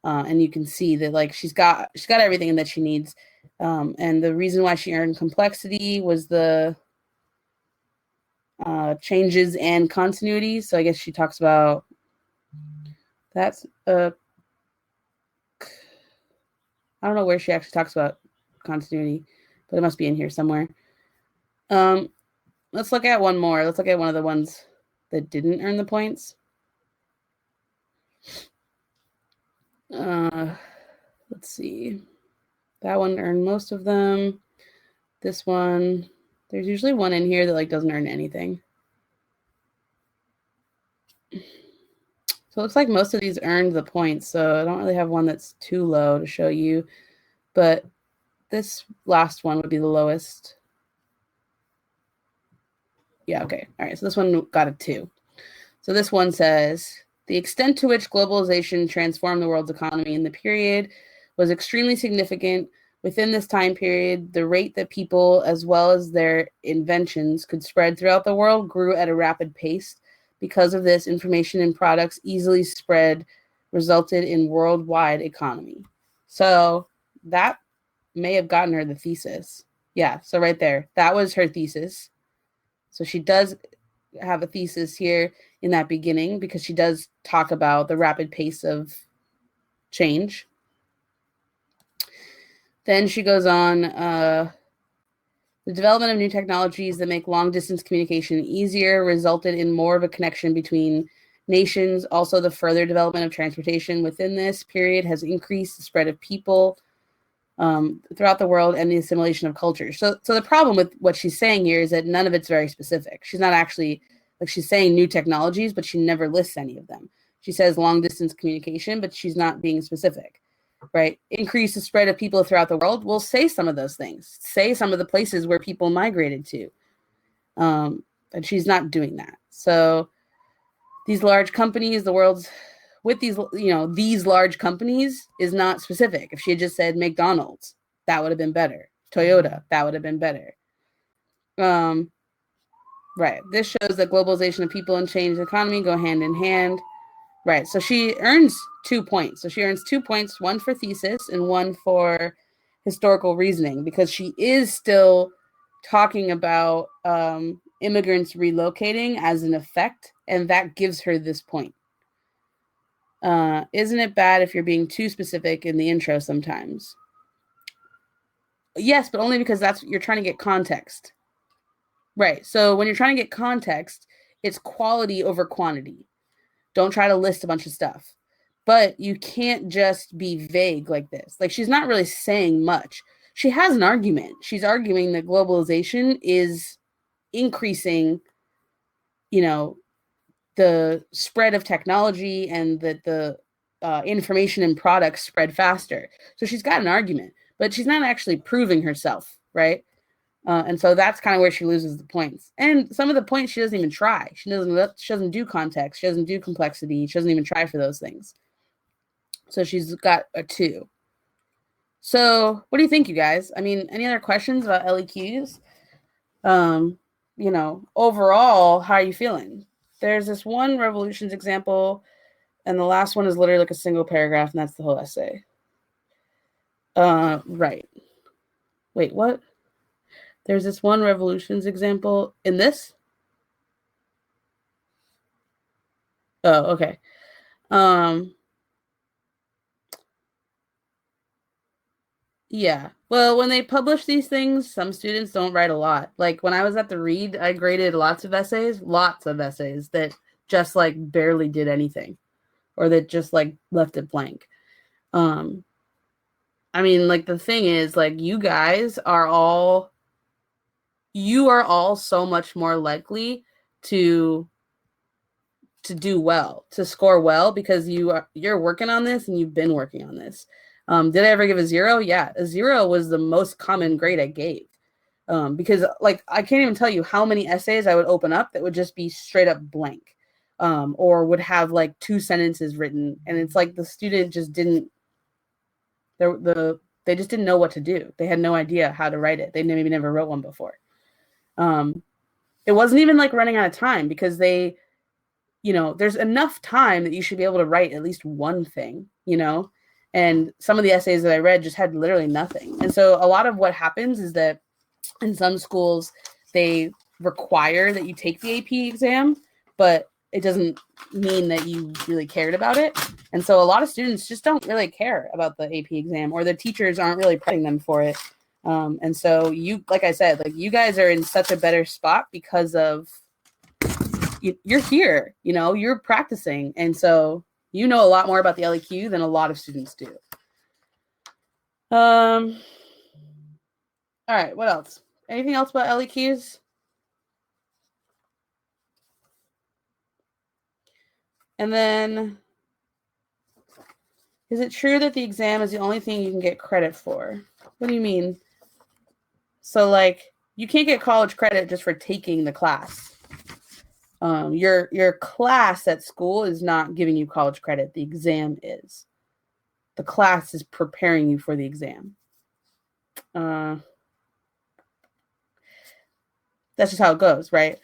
And you can see that like she's got everything that she needs. And the reason why she earned complexity was the changes and continuity. So I guess she talks about that's I don't know where she actually talks about continuity, but it must be in here somewhere. Let's look at one more. Let's look at one of the ones that didn't earn the points. let's see. That one earned most of them. This one, there's usually one in here that like doesn't earn anything. So it looks like most of these earned the points. So I don't really have one that's too low to show you, but this last one would be the lowest. Yeah, okay. All right, so this one got a 2. So this one says, the extent to which globalization transformed the world's economy in the period was extremely significant. Within this time period, the rate that people, as well as their inventions, could spread throughout the world grew at a rapid pace. Because of this, information and products easily spread resulted in worldwide economy. So that may have gotten her the thesis. Yeah, so right there, that was her thesis. So she does have a thesis here in that beginning because she does talk about the rapid pace of change. Then she goes on, the development of new technologies that make long-distance communication easier resulted in more of a connection between nations. Also, the further development of transportation within this period has increased the spread of people throughout the world and the assimilation of cultures. So the problem with what she's saying here is that none of it's very specific. She's not actually, like, she's saying new technologies, but she never lists any of them. She says long-distance communication, but she's not being specific. Right? Increase the spread of people throughout the world. We'll say some of those things. Say some of the places where people migrated to. And she's not doing that. So these large companies, the world's with these, these large companies is not specific. If she had just said McDonald's, that would have been better. Toyota, that would have been better. Right. This shows that globalization of people and change the economy go hand in hand. Right. So she earns 2 points. So she earns 2 points, one for thesis and one for historical reasoning, because she is still talking about immigrants relocating as an effect, and that gives her this point. Isn't it bad if you're being too specific in the intro sometimes? Yes, but only because you're trying to get context. Right. So when you're trying to get context, it's quality over quantity. Don't try to list a bunch of stuff. But you can't just be vague like this. Like, she's not really saying much. She has an argument. She's arguing that globalization is increasing, the spread of technology and that the information and products spread faster. So she's got an argument, but she's not actually proving herself, right? And so that's kind of where she loses the points. And some of the points she doesn't even try. She doesn't do context. She doesn't do complexity. She doesn't even try for those things. So she's got a 2. So what do you think, you guys? I mean, any other questions about LEQs? Overall, how are you feeling? There's this one revolutions example, and the last one is literally like a single paragraph, and that's the whole essay. Right. Wait, what? There's this one revolutions example in this? Oh, okay. Yeah. Well, when they publish these things, some students don't write a lot. Like when I was at the Reed, I graded lots of essays that just like barely did anything, or that just like left it blank. I mean, like, the thing is, like, you are all so much more likely to do well, to score well, because you're working on this and you've been working on this. Did I ever give a 0? Yeah, a 0 was the most common grade I gave. Because, like, I can't even tell you how many essays I would open up that would just be straight up blank, or would have like 2 sentences written, and it's like the student just didn't. They just didn't know what to do. They had no idea how to write it. They maybe never wrote one before. It wasn't even like running out of time, because there's enough time that you should be able to write at least one thing, and some of the essays that I read just had literally nothing. And so a lot of what happens is that in some schools, they require that you take the AP exam, but it doesn't mean that you really cared about it. And so a lot of students just don't really care about the AP exam, or the teachers aren't really prepping them for it. And so like I said, like, you guys are in such a better spot because of you're here, you're practicing. And so you know a lot more about the LEQ than a lot of students do. All right, what else? Anything else about LEQs? And then, is it true that the exam is the only thing you can get credit for? What do you mean? So, like, you can't get college credit just for taking the class. Your class at school is not giving you college credit. The exam is. The class is preparing you for the exam. That's just how it goes, right?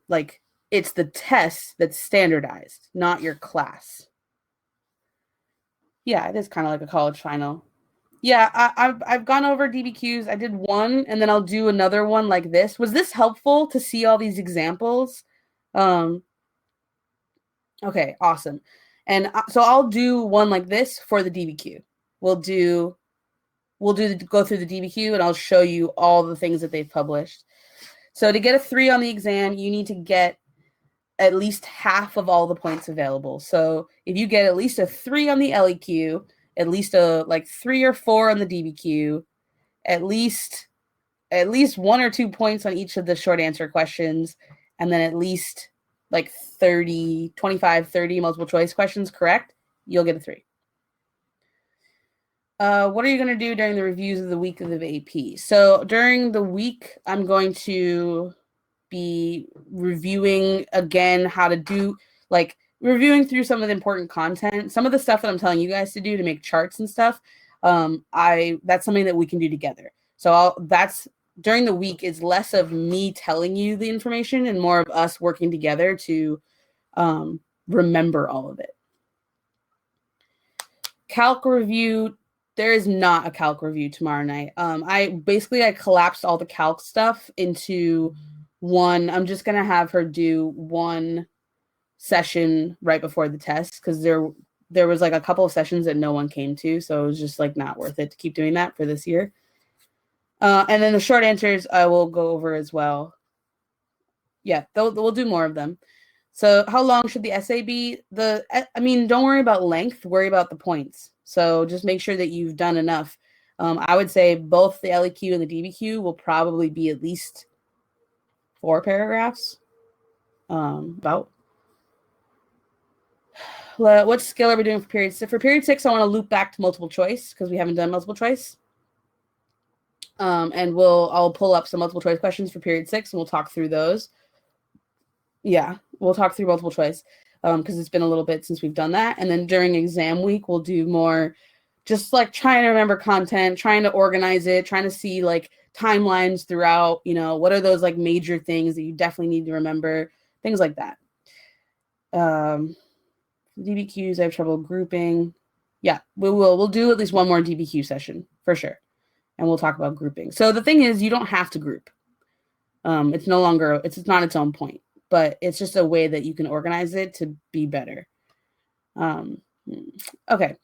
Like, it's the test that's standardized, not your class. Yeah, it is kind of like a college final. Yeah, I've gone over DBQs. I did one, and then I'll do another one like this. Was this helpful to see all these examples? Okay, awesome. And so I'll do one like this for the DBQ. Go through the DBQ, and I'll show you all the things that they've published. So to get a 3 on the exam, you need to get at least half of all the points available. So if you get at least a 3 on the LEQ, at least a like 3 or 4 on the DBQ, at least 1 or 2 points on each of the short answer questions, and then at least like 30, 25, 30 multiple choice questions correct, you'll get a 3. What are you going to do during the reviews of the week of the AP? So during the week, I'm going to be reviewing again how to do, like, reviewing through some of the important content, some of the stuff that I'm telling you guys to do to make charts and stuff. That's something that we can do together. So that's during the week is less of me telling you the information and more of us working together to remember all of it. Calc review. There is not a calc review tomorrow night. I collapsed all the calc stuff into one. I'm just gonna have her do one session right before the test because there was like a couple of sessions that no one came to, so it was just like not worth it to keep doing that for this year. And then the short answers I will go over as well. Yeah, we'll do more of them. So how long should the essay be? Don't worry about length, worry about the points. So just make sure that you've done enough. I would say both the LEQ and the DBQ will probably be at least 4 paragraphs. About. What skill are we doing for period 6? For period 6, I want to loop back to multiple choice because we haven't done multiple choice. And I'll pull up some multiple choice questions for period 6 and we'll talk through those. Yeah, we'll talk through multiple choice because it's been a little bit since we've done that. And then during exam week, we'll do more just like trying to remember content, trying to organize it, trying to see like timelines throughout, what are those like major things that you definitely need to remember, things like that. DBQs, I have trouble grouping. Yeah, we'll do at least one more DBQ session for sure. And we'll talk about grouping. So the thing is, you don't have to group. It's not its own point, but it's just a way that you can organize it to be better. Okay.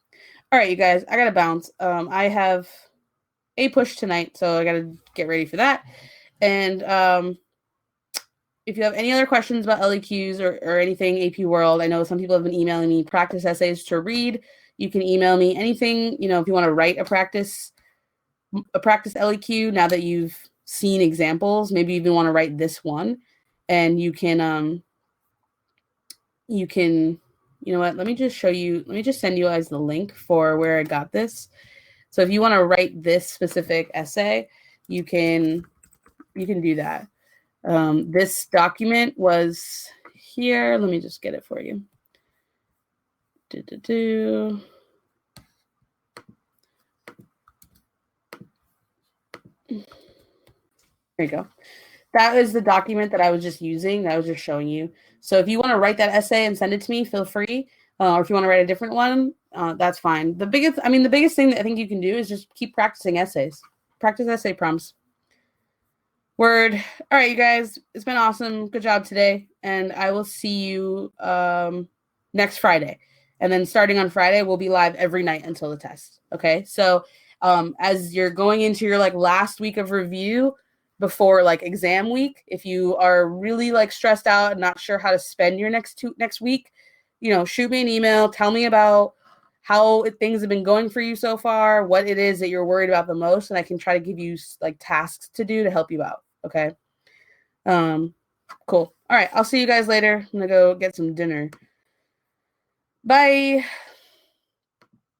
All right, you guys, I got to bounce. I have a push tonight, so I got to get ready for that. And if you have any other questions about LEQs or anything AP World, I know some people have been emailing me practice essays to read. You can email me anything, if you want to write a practice LEQ now that you've seen examples, maybe you even want to write this one, and you can, let me just show you, let me just send you guys the link for where I got this. So if you want to write this specific essay, you can do that. This document was here. Let me just get it for you. There you go. That is the document that I was just using, that I was just showing you. So if you want to write that essay and send it to me, feel free. Or if you want to write a different one, that's fine. The biggest thing that I think you can do is just keep practicing essays. Practice essay prompts. Word. All right, you guys. It's been awesome. Good job today. And I will see you next Friday. And then starting on Friday, we'll be live every night until the test. Okay? So as you're going into your last week of review before exam week, if you are really stressed out and not sure how to spend your next week, shoot me an email. Tell me about how things have been going for you so far, what it is that you're worried about the most, and I can try to give you like tasks to do to help you out. Okay. Cool. All right. I'll see you guys later. I'm gonna go get some dinner. Bye.